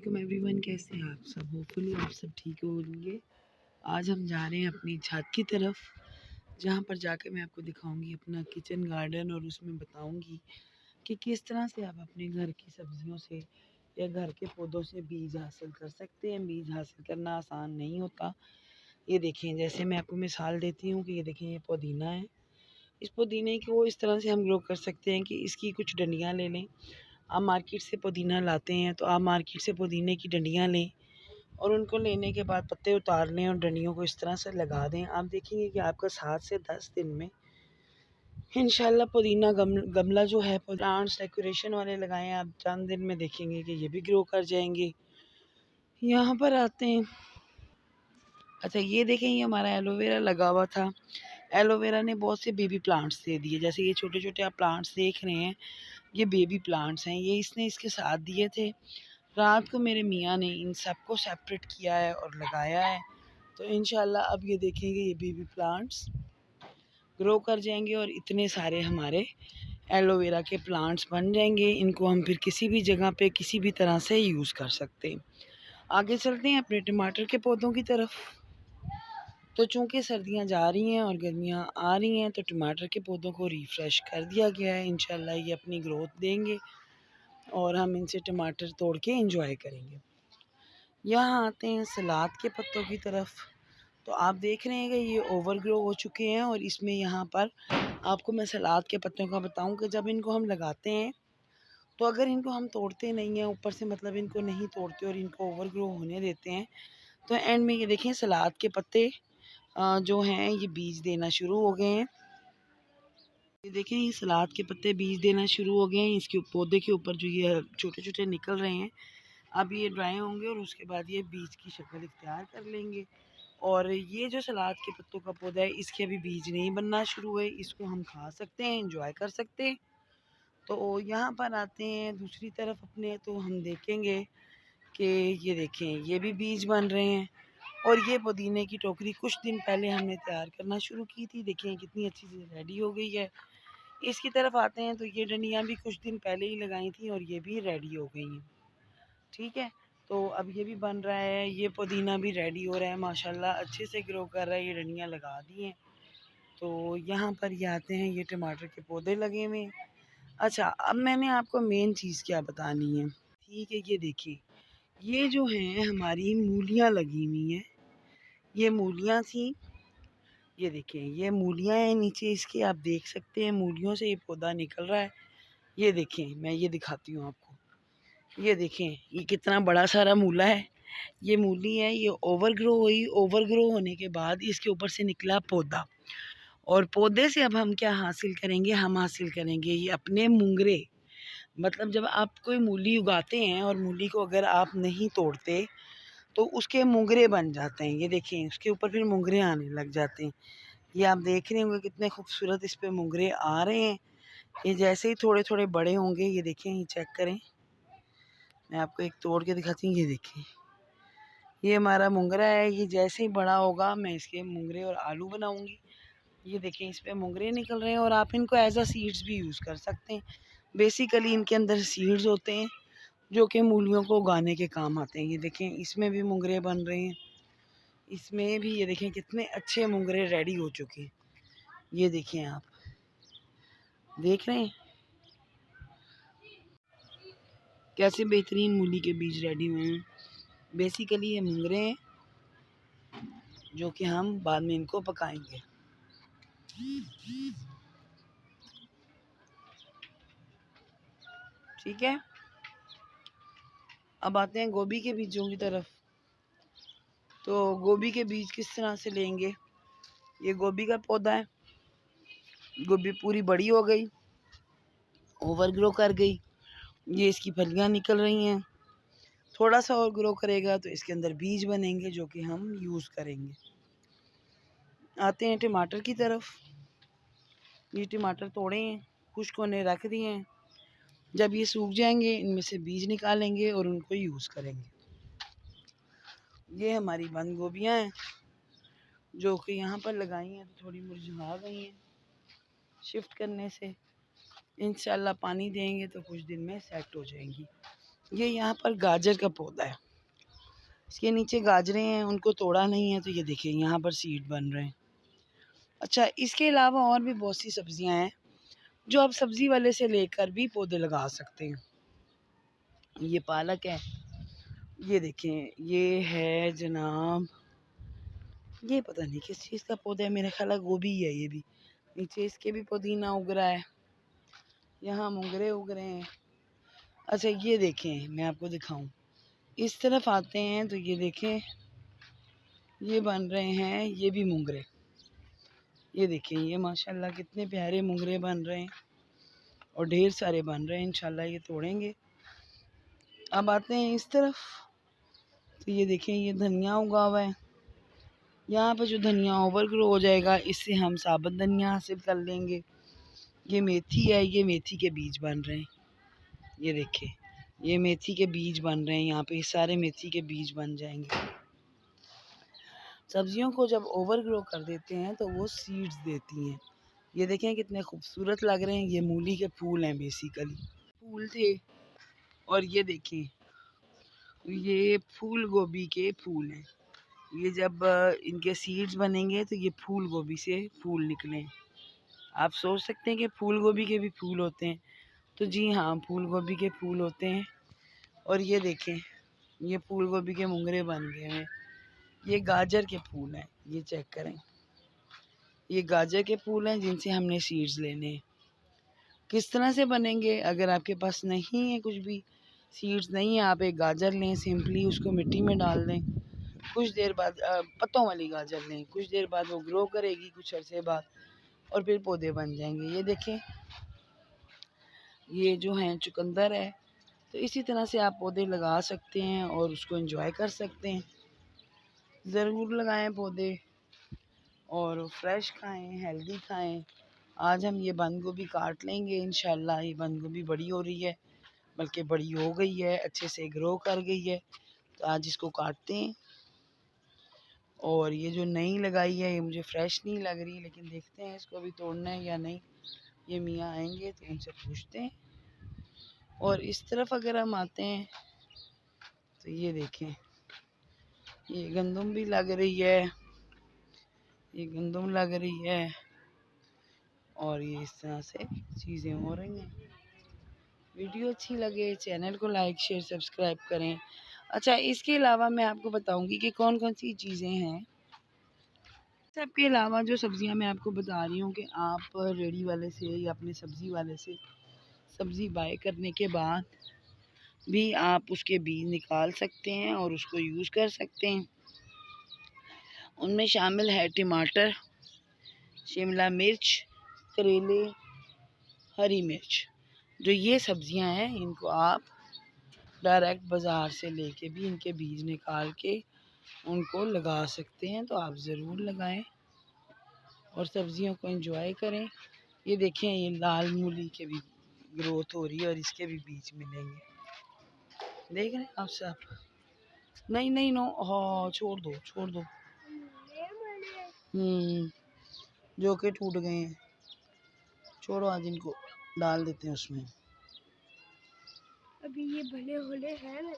वालेकुम एवरीवन, कैसे हैं आप सब? होपफुली आप सब ठीक होंगे। आज हम जा रहे हैं अपनी छत की तरफ, जहाँ पर जाकर मैं आपको दिखाऊंगी अपना किचन गार्डन और उसमें बताऊंगी कि किस तरह से आप अपने घर की सब्जियों से या घर के पौधों से बीज हासिल कर सकते हैं। बीज हासिल करना आसान नहीं होता। ये देखें, जैसे मैं आपको मिसाल देती हूँ कि ये देखें, ये पुदीना है। इस पुदीने को इस तरह से हम ग्रो कर सकते हैं कि इसकी कुछ डंडियाँ ले लें। आप मार्केट से पुदीना लाते हैं तो आप मार्केट से पुदीने की डंडियाँ लें और उनको लेने के बाद पत्ते उतार लें और डंडियों को इस तरह से लगा दें। आप देखेंगे कि आपका 7 से 10 दिन में इंशाल्लाह पुदीना गमला जो है, प्लांट्स डेकोरेशन वाले लगाए हैं, आप चंद दिन में देखेंगे कि ये भी ग्रो कर जाएंगे। यहाँ पर आते हैं। अच्छा, ये देखें, ये हमारा एलोवेरा लगा हुआ था। एलोवेरा ने बहुत से बेबी प्लांट्स दे दिए। जैसे ये छोटे छोटे आप प्लांट्स देख रहे हैं, ये बेबी प्लांट्स हैं। ये इसने इसके साथ दिए थे। रात को मेरे मियाँ ने इन सबको सेपरेट किया है और लगाया है। तो इंशाल्लाह अब ये देखेंगे, ये बेबी प्लांट्स ग्रो कर जाएंगे और इतने सारे हमारे एलोवेरा के प्लांट्स बन जाएंगे। इनको हम फिर किसी भी जगह पे किसी भी तरह से यूज़ कर सकते हैं। आगे चलते हैं अपने टमाटर के पौधों की तरफ। तो चूँकि सर्दियाँ जा रही हैं और गर्मियाँ आ रही हैं, तो टमाटर के पौधों को रिफ़्रेश कर दिया गया है। इंशाल्लाह ये अपनी ग्रोथ देंगे और हम इनसे टमाटर तोड़ के एंजॉय करेंगे। यहाँ आते हैं सलाद के पत्तों की तरफ। तो आप देख रहे हैं कि ये ओवर ग्रो हो चुके हैं और इसमें यहाँ पर आपको मैं सलाद के पत्तों का बताऊं कि जब इनको हम लगाते हैं तो अगर इनको हम तोड़ते नहीं हैं ऊपर से, मतलब इनको नहीं तोड़ते और इनको ओवर ग्रो होने देते हैं, तो एंड में ये देखें सलाद के पत्ते जो हैं ये बीज देना शुरू हो गए हैं। ये देखें, ये सलाद के पत्ते बीज देना शुरू हो गए हैं। इसके पौधे के ऊपर जो ये छोटे छोटे निकल रहे हैं, अब ये ड्राई होंगे और उसके बाद ये बीज की शक्ल इख्तियार कर लेंगे। और ये जो सलाद के पत्तों का पौधा है, इसके अभी बीज नहीं बनना शुरू हुए। इसको हम खा सकते हैं, एंजॉय कर सकते हैं। तो यहाँ पर आते हैं दूसरी तरफ अपने, तो हम देखेंगे कि ये देखें, ये भी बीज बन रहे हैं। और ये पुदीने की टोकरी कुछ दिन पहले हमने तैयार करना शुरू की थी। देखें कितनी अच्छी से रेडी हो गई है। इसकी तरफ आते हैं तो ये डंडियाँ भी कुछ दिन पहले ही लगाई थी और ये भी रेडी हो गई हैं। ठीक है, तो अब ये भी बन रहा है। ये पुदीना भी रेडी हो रहा है, माशाल्लाह अच्छे से ग्रो कर रहा है। ये डंडियाँ लगा दी हैं। तो यहाँ पर ये आते हैं, ये टमाटर के पौधे लगे हुए हैं। अच्छा, अब मैंने आपको मेन चीज़ क्या बतानी है। ठीक है, ये देखिए, ये जो हैं हमारी मूलियाँ लगी हुई हैं। ये मूलियाँ थी, ये देखिए, ये मूलियाँ हैं नीचे इसके, आप देख सकते हैं मूलियों से ये पौधा निकल रहा है। ये देखें, मैं ये दिखाती हूँ आपको। ये देखें, ये कितना बड़ा सारा मूला है। ये मूली है, ये ओवर ग्रो हुई। ओवर ग्रो होने के बाद इसके ऊपर से निकला पौधा, और पौधे से अब हम क्या हासिल करेंगे? हम हासिल करेंगे ये अपने मुंगरे। मतलब जब आप कोई मूली उगाते हैं और मूली को अगर आप नहीं तोड़ते तो उसके मुंगरे बन जाते हैं। ये देखें, उसके ऊपर फिर मुंगरे आने लग जाते हैं। ये आप देख रहे होंगे कितने खूबसूरत इस पे मुंगरे आ रहे हैं। ये जैसे ही थोड़े थोड़े बड़े होंगे, ये देखें, ये चेक करें, मैं आपको एक तोड़ के दिखाती हूँ। ये देखें, ये हमारा मुंगरा है। ये जैसे ही बड़ा होगा मैं इसके मुंगरे और आलू बनाऊंगी। ये देखें, इस पे मुंगरे निकल रहे हैं और आप इनको एज अ सीड्स भी यूज़ कर सकते हैं। बेसिकली इनके अंदर सीड्स होते हैं जो कि मूलियों को उगाने के काम आते हैं। ये देखें, इसमें भी मुंगरे बन रहे हैं। इसमें भी ये देखें कितने अच्छे मुंगरे रेडी हो चुके हैं। ये देखें, आप देख रहे हैं कैसे बेहतरीन मूली के बीज रेडी हुए हैं। बेसिकली ये मुंगरे हैं जो कि हम बाद में इनको पकाएंगे। ठीक है, अब आते हैं गोभी के बीजों की तरफ। तो गोभी के बीज किस तरह से लेंगे? ये गोभी का पौधा है, गोभी पूरी बड़ी हो गई, ओवर ग्रो कर गई। ये इसकी फलियां निकल रही हैं। थोड़ा सा और ग्रो करेगा तो इसके अंदर बीज बनेंगे जो कि हम यूज़ करेंगे। आते हैं टमाटर की तरफ। ये टमाटर तोड़े हैं, खुश्क होने रख दिए हैं। जब ये सूख जाएंगे, इनमें से बीज निकालेंगे और उनको यूज़ करेंगे। ये हमारी बंद गोभियाँ हैं जो कि यहाँ पर लगाई हैं, तो थोड़ी मुरझा गई हैं शिफ्ट करने से। इंशाल्लाह पानी देंगे तो कुछ दिन में सेट हो जाएंगी। ये यहाँ पर गाजर का पौधा है, इसके नीचे गाजरें हैं, उनको तोड़ा नहीं है। तो ये देखिए यहाँ पर सीड बन रहे हैं। अच्छा, इसके अलावा और भी बहुत सी सब्जियां हैं जो आप सब्जी वाले से लेकर भी पौधे लगा सकते हैं। ये पालक है, ये देखें, ये है जनाब, ये पता नहीं किस चीज़ का पौधा है, मेरा ख्याल है गोभी है। ये भी नीचे इसके भी पुदीना उग रहा है, यहाँ मोंगरे उग रहे हैं। अच्छा, ये देखें, मैं आपको दिखाऊं, इस तरफ आते हैं तो ये देखें, ये बन रहे हैं, ये भी मोंगरे। ये देखें, ये माशाल्लाह कितने प्यारे मोंगरे बन रहे हैं और ढेर सारे बन रहे हैं। इंशाल्लाह ये तोड़ेंगे। अब आते हैं इस तरफ, तो ये देखें, ये धनिया उगा हुआ है। यहाँ पर जो धनिया ओवरग्रो हो जाएगा, इससे हम साबुत धनिया हासिल कर लेंगे। ये मेथी है, ये मेथी के बीज बन रहे हैं। ये देखें, ये मेथी के बीज बन रहे हैं, यहाँ पे सारे मेथी के बीज बन जाएंगे। सब्जियों को जब ओवरग्रो कर देते हैं तो वो सीड्स देती हैं। ये देखें कितने खूबसूरत लग रहे हैं। ये मूली के फूल हैं, बेसिकली फूल थे। और ये देखें, ये फूल गोभी के फूल हैं। ये जब इनके सीड्स बनेंगे तो ये फूल गोभी से फूल निकले। आप सोच सकते हैं कि फूल गोभी के भी फूल होते हैं, तो जी हाँ, फूल गोभी के फूल होते हैं। और ये देखें, ये फूल गोभी के मुंगरे बन गए हैं। ये गाजर के फूल हैं, ये चेक करें, ये गाजर के फूल हैं जिनसे हमने सीड्स लेने हैं। किस तरह से बनेंगे? अगर आपके पास नहीं है कुछ भी सीड्स नहीं है, आप एक गाजर लें, सिंपली उसको मिट्टी में डाल दें। कुछ देर बाद पत्तों वाली गाजर लें, कुछ देर बाद वो ग्रो करेगी कुछ अरसे बाद, और फिर पौधे बन जाएंगे। ये देखें, ये जो है चुकंदर है। तो इसी तरह से आप पौधे लगा सकते हैं और उसको एंजॉय कर सकते हैं। ज़रूर लगाएं पौधे और फ्रेश खाएं, हेल्दी खाएं। आज हम ये बंद गोभी काट लेंगे इंशाल्लाह। ये बंद गोभी बड़ी हो रही है, बल्कि बड़ी हो गई है, अच्छे से ग्रो कर गई है। तो आज इसको काटते हैं। और ये जो नई लगाई है, ये मुझे फ्रेश नहीं लग रही, लेकिन देखते हैं इसको भी तोड़ना है या नहीं। ये मियाँ आएंगे तो उनसे पूछते हैं। और इस तरफ अगर हम आते हैं तो ये देखें, ये गंदम भी लग रही है, ये गंदम लग रही है। और ये इस तरह से चीज़ें हो रही हैं। वीडियो अच्छी लगे चैनल को लाइक शेयर सब्सक्राइब करें। अच्छा, इसके अलावा मैं आपको बताऊंगी कि कौन कौन सी चीज़ें हैं। सबके अलावा जो सब्जियां मैं आपको बता रही हूँ कि आप रेडी वाले से या अपने सब्ज़ी वाले से सब्ज़ी बाय करने के बाद भी आप उसके बीज निकाल सकते हैं और उसको यूज़ कर सकते हैं। उनमें शामिल है टमाटर, शिमला मिर्च, करेले, हरी मिर्च। जो ये सब्जियां हैं, इनको आप डायरेक्ट बाज़ार से लेके भी इनके बीज निकाल के उनको लगा सकते हैं। तो आप ज़रूर लगाएं और सब्जियों को एंजॉय करें। ये देखें, ये लाल मूली के भी ग्रोथ हो रही है और इसके भी बीज मिलेंगे। देख रहे हैं आप सब? नहीं नहीं, नो, हाँ, छोड़ दो छोड़ दो। जो कि टूट गए हैं, छोड़ो, आज इनको डाल देते हैं उसमें। अभी ये भले होले हैं ना।